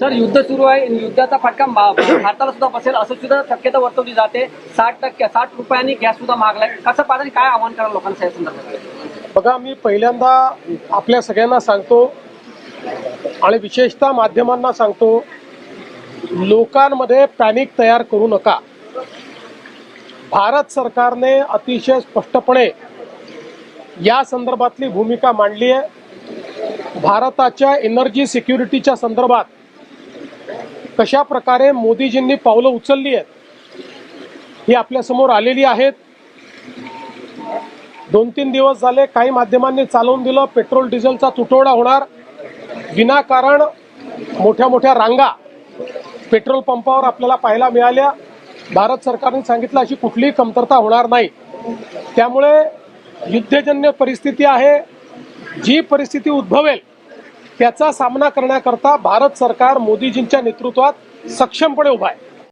Sir, युद्ध सुरू आहे. युद्धाचा फटका भारताला सुद्धा बसेल असं सुद्धा शक्यता वर्तवली जाते. 60 रुपयांनी गॅस सुद्धा मागलाय. कसं पाहता, काय आव्हान कराल लोकांना या संदर्भात? बघा, मी पहिल्यांदा आपल्या सगळ्यांना सांगतो आणि विशेषतः माध्यमांना सांगतो, लोकांमध्ये पॅनिक तयार करू नका. भारत सरकारने अतिशय स्पष्टपणे या संदर्भातली भूमिका मांडली आहे. भारताच्या एनर्जी सिक्युरिटीच्या संदर्भात कशा प्रकारे मोदीजींनी पावलं उचलली आहेत ही आपल्या समोर आलेली आहेत. 2-3 दिवस झाले काही माध्यमांनी चालवून दिलं, पेट्रोल डिझेलचा तुटवडा होणार, विनाकारण मोठ्या मोठ्या रांगा पेट्रोल पंपावर आपल्याला पाहायला मिळाल्या. भारत सरकारने सांगितलं अशी कुठलीही कमतरता होणार नाही. त्यामुळे युद्धजन्य परिस्थिती आहे. जी परिस्थिती उद्भवेल त्याचा सामना करण्याकरता भारत सरकार मोदीजींच्या नेतृत्वात सक्षमपणे उभा आहे.